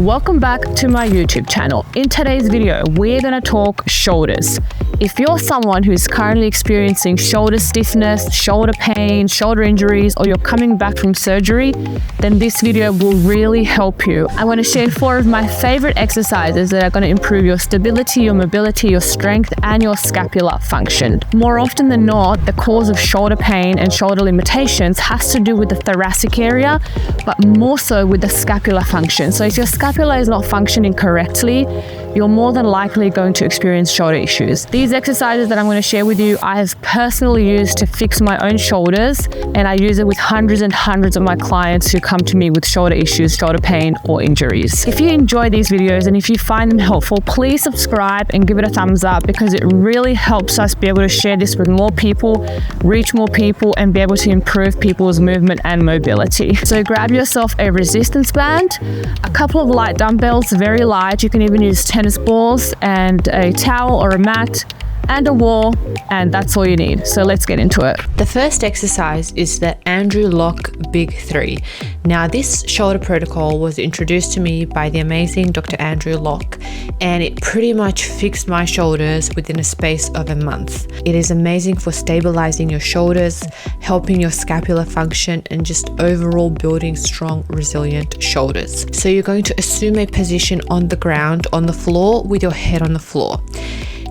Welcome back to my YouTube channel. In today's video, we're going to talk shoulders. If you're someone who's currently experiencing shoulder stiffness, shoulder pain, shoulder injuries, or you're coming back from surgery, then this video will really help you. I'm going to share 4 of my favorite exercises that are going to improve your stability, your mobility, your strength, and your scapular function. More often than not, the cause of shoulder pain and shoulder limitations has to do with the thoracic area, but more so with the scapular function. So if your scapula is not functioning correctly, you're more than likely going to experience shoulder issues. These exercises that I'm going to share with you, I have personally used to fix my own shoulders, and I use it with hundreds and hundreds of my clients who come to me with shoulder issues, shoulder pain, or injuries. If you enjoy these videos and if you find them helpful, please subscribe and give it a thumbs up, because it really helps us be able to share this with more people, reach more people, and be able to improve people's movement and mobility. So grab yourself a resistance band, a couple of light dumbbells, very light. You can even use tennis balls and a towel or a mat and a wall, and that's all you need. So let's get into it. The first exercise is the Andrew Locke Big 3. Now, this shoulder protocol was introduced to me by the amazing Dr. Andrew Locke, and it pretty much fixed my shoulders within a space of a month. It is amazing for stabilizing your shoulders, helping your scapular function, and just overall building strong, resilient shoulders. So you're going to assume a position on the ground, on the floor, with your head on the floor.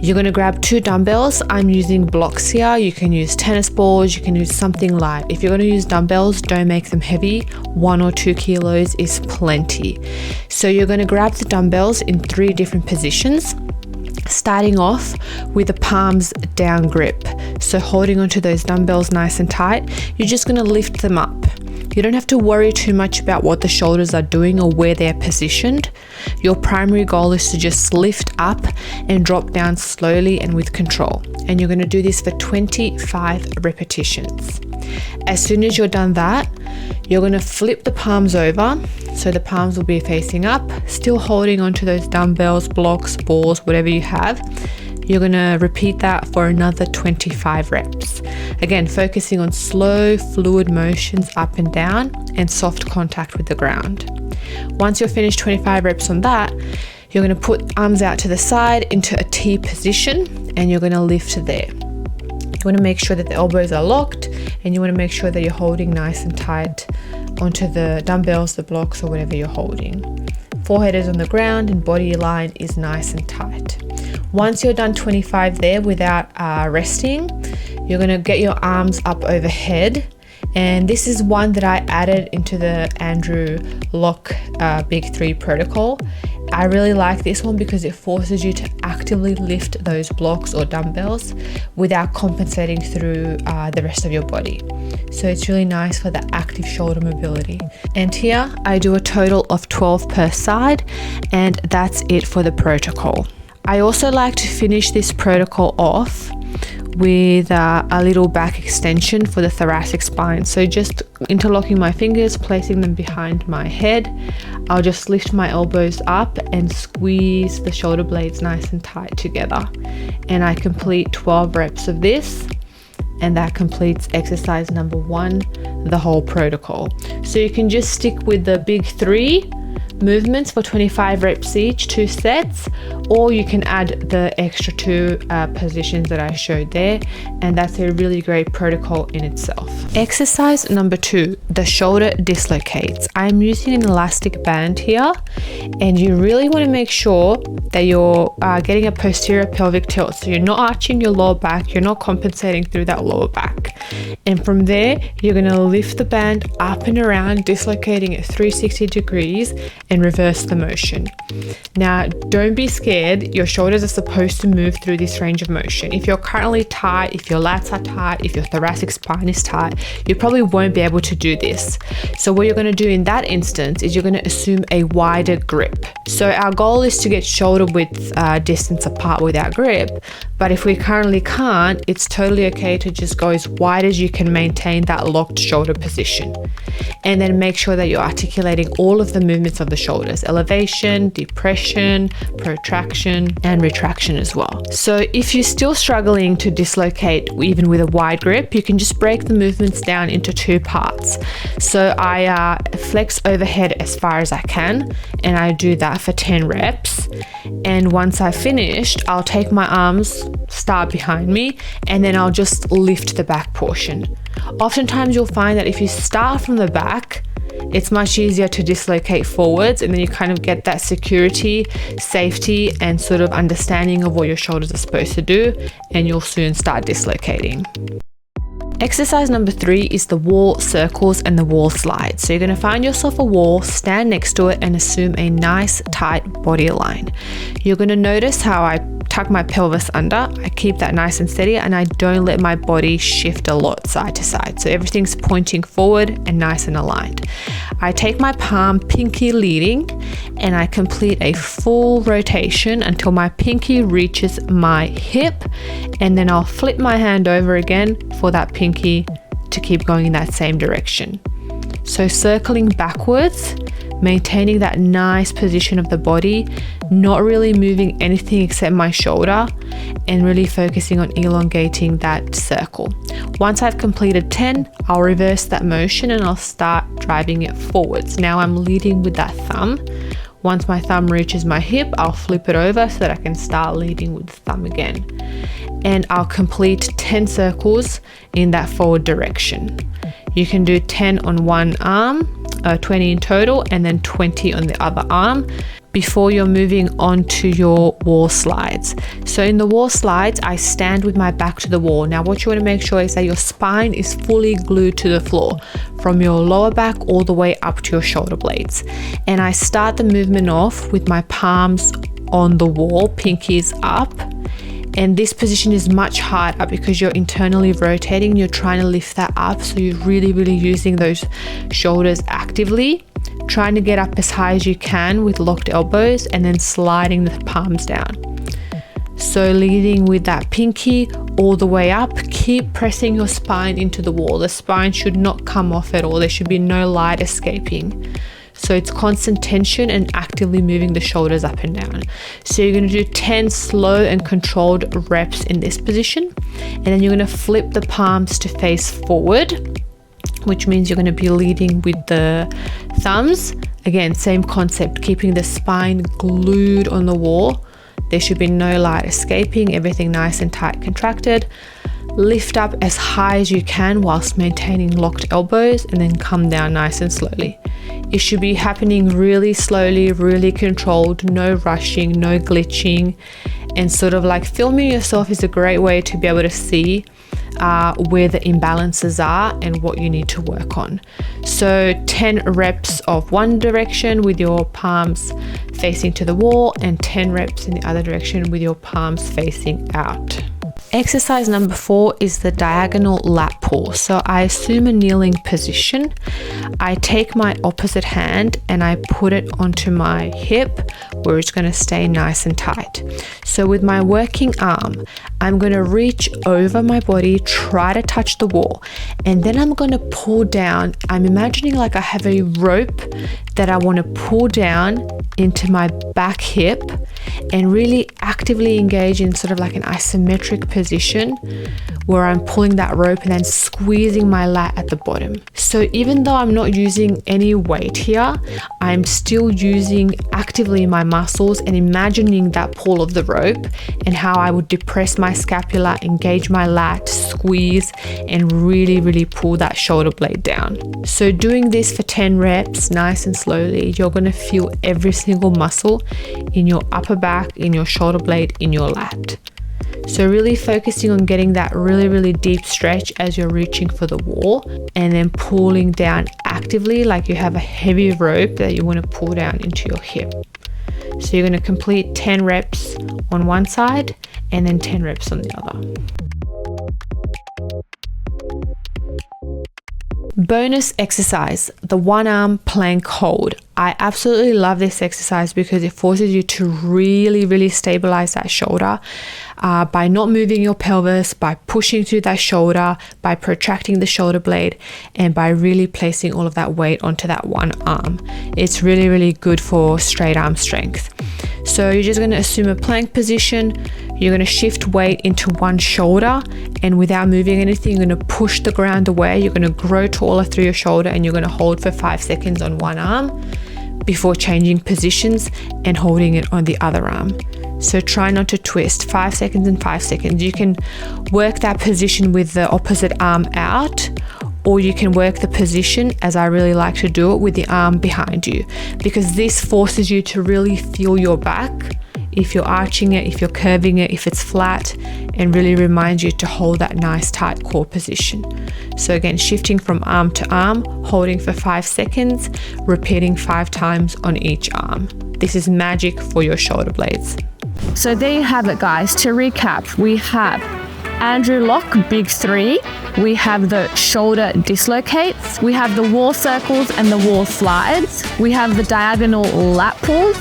You're going to grab 2 dumbbells. I'm using blocks here. You can use tennis balls. You can use something light. If you're going to use dumbbells, don't make them heavy. 1 or 2 kilos is plenty. So you're going to grab the dumbbells in 3 different positions, starting off with the palms down grip. So holding onto those dumbbells nice and tight, you're just going to lift them up. You don't have to worry too much about what the shoulders are doing or where they're positioned. Your primary goal is to just lift up and drop down slowly and with control. And you're going to do this for 25 repetitions. As soon as you're done that, you're going to flip the palms over. So the palms will be facing up, still holding onto those dumbbells, blocks, balls, whatever you have. You're going to repeat that for another 25 reps. Again, focusing on slow, fluid motions up and down and soft contact with the ground. Once you're finished 25 reps on that, you're going to put arms out to the side into a T position, and you're going to lift there. You want to make sure that the elbows are locked, and you want to make sure that you're holding nice and tight onto the dumbbells, the blocks, or whatever you're holding. Forehead is on the ground and body line is nice and tight. Once you're done 25 there without resting, you're going to get your arms up overhead. And this is one that I added into the Andrew Locke Big 3 protocol. I really like this one because it forces you to actively lift those blocks or dumbbells without compensating through the rest of your body. So it's really nice for the active shoulder mobility. And here I do a total of 12 per side, and that's it for the protocol. I also like to finish this protocol off with a little back extension for the thoracic spine. So just interlocking my fingers, placing them behind my head, I'll just lift my elbows up and squeeze the shoulder blades nice and tight together. And I complete 12 reps of this, and that completes exercise number 1, the whole protocol. So you can just stick with the big 3 movements for 25 reps each, 2 sets, or you can add the extra 2 positions that I showed there, and that's a really great protocol in itself. Exercise number 2, the shoulder dislocates. I'm using an elastic band here, and you really want to make sure that you're getting a posterior pelvic tilt, so you're not arching your lower back, you're not compensating through that lower back. And from there, you're going to lift the band up and around, dislocating at 360 degrees, and reverse the motion. Now, don't be scared. Your shoulders are supposed to move through this range of motion. If you're currently tight, if your lats are tight, if your thoracic spine is tight, you probably won't be able to do this. So what you're going to do in that instance is you're going to assume a wider grip. So our goal is to get shoulder width distance apart without grip, but if we currently can't, it's totally okay to just go as wide as you can maintain that locked shoulder position. And then make sure that you're articulating all of the movements of the shoulders: elevation, depression, protraction, and retraction as well. So if you're still struggling to dislocate even with a wide grip, you can just break the movements down into two parts. So I flex overhead as far as I can, and I do that for 10 reps. And once I've finished, I'll take my arms, start behind me, and then I'll just lift the back portion. Oftentimes you'll find that if you start from the back, it's much easier to dislocate forwards, and then you kind of get that security, safety, and sort of understanding of what your shoulders are supposed to do, and you'll soon start dislocating. Exercise number 3 is the wall circles and the wall slides. So you're going to find yourself a wall, stand next to it, and assume a nice tight body line. You're going to notice how I tuck my pelvis under. I keep that nice and steady, and I don't let my body shift a lot side to side. So everything's pointing forward and nice and aligned. I take my palm, pinky leading, and I complete a full rotation until my pinky reaches my hip, and then I'll flip my hand over again for that pinky to keep going in that same direction. So circling backwards, maintaining that nice position of the body, not really moving anything except my shoulder, and really focusing on elongating that circle. Once I've completed 10, I'll reverse that motion and I'll start driving it forwards. Now I'm leading with that thumb. Once my thumb reaches my hip, I'll flip it over so that I can start leading with the thumb again. And I'll complete 10 circles in that forward direction. You can do 10 on one arm, 20 in total, and then 20 on the other arm before you're moving on to your wall slides. So in the wall slides, I stand with my back to the wall. Now what you want to make sure is that your spine is fully glued to the floor, from your lower back all the way up to your shoulder blades. And I start the movement off with my palms on the wall, pinkies up. And this position is much harder because you're internally rotating, you're trying to lift that up. So you're really using those shoulders actively, trying to get up as high as you can with locked elbows, and then sliding the palms down. So leading with that pinky all the way up, keep pressing your spine into the wall. The spine should not come off at all. There should be no light escaping. So it's constant tension and actively moving the shoulders up and down. So you're going to do 10 slow and controlled reps in this position. And then you're going to flip the palms to face forward, which means you're going to be leading with the thumbs. Again, same concept, keeping the spine glued on the wall. There should be no light escaping, everything nice and tight contracted. Lift up as high as you can whilst maintaining locked elbows, and then come down nice and slowly. It should be happening really slowly, really controlled, no rushing, no glitching, and sort of like filming yourself is a great way to be able to see where the imbalances are and what you need to work on. So 10 reps of one direction with your palms facing to the wall, and 10 reps in the other direction with your palms facing out. Exercise number 4 is the diagonal lat pull. So I assume a kneeling position. I take my opposite hand and I put it onto my hip where it's going to stay nice and tight. So with my working arm, I'm going to reach over my body, try to touch the wall, and then I'm going to pull down. I'm imagining like I have a rope that I want to pull down into my back hip and really actively engage in sort of like an isometric position where I'm pulling that rope and then squeezing my lat at the bottom. So even though I'm not using any weight here, I'm still using actively my muscles and imagining that pull of the rope and how I would depress my scapula, engage my lat, squeeze, and really pull that shoulder blade down. So doing this for 10 reps, nice and slowly, you're going to feel every single muscle in your upper back, in your shoulder blade, in your lat. So really focusing on getting that really deep stretch as you're reaching for the wall, and then pulling down actively like you have a heavy rope that you want to pull down into your hip. So you're going to complete 10 reps on one side and then 10 reps on the other. Bonus exercise, the one arm plank hold. I absolutely love this exercise because it forces you to really stabilize that shoulder by not moving your pelvis, by pushing through that shoulder, by protracting the shoulder blade, and by really placing all of that weight onto that one arm. It's really good for straight arm strength. So you're just going to assume a plank position. You're going to shift weight into one shoulder, and without moving anything, you're going to push the ground away. You're going to grow taller through your shoulder, and you're going to hold for 5 seconds on one arm before changing positions and holding it on the other arm. So try not to twist. 5 seconds and 5 seconds. You can work that position with the opposite arm out, or you can work the position, as I really like to do it, with the arm behind you, because this forces you to really feel your back, if you're arching it, if you're curving it, if it's flat, and really reminds you to hold that nice tight core position. So again, shifting from arm to arm, holding for 5 seconds, repeating 5 times on each arm. This is magic for your shoulder blades. So there you have it, guys. To recap, we have Andrew Lock Big 3, we have the shoulder dislocates, we have the wall circles and the wall slides, we have the diagonal lat pulls,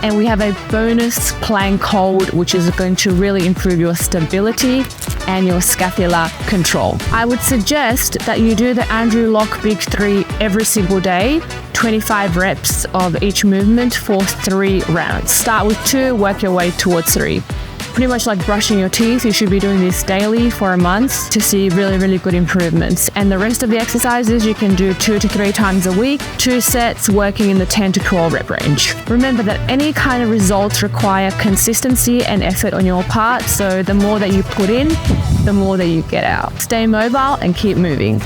and we have a bonus plank hold, which is going to really improve your stability and your scapular control. I would suggest that you do the Andrew Lock Big 3 every single day, 25 reps of each movement for 3 rounds. Start with 2, work your way towards 3. Pretty much like brushing your teeth, you should be doing this daily for a month to see really good improvements. And the rest of the exercises you can do 2 to 3 times a week, 2 sets working in the 10 to 12 rep range. Remember that any kind of results require consistency and effort on your part, so the more that you put in, the more that you get out. Stay mobile and keep moving.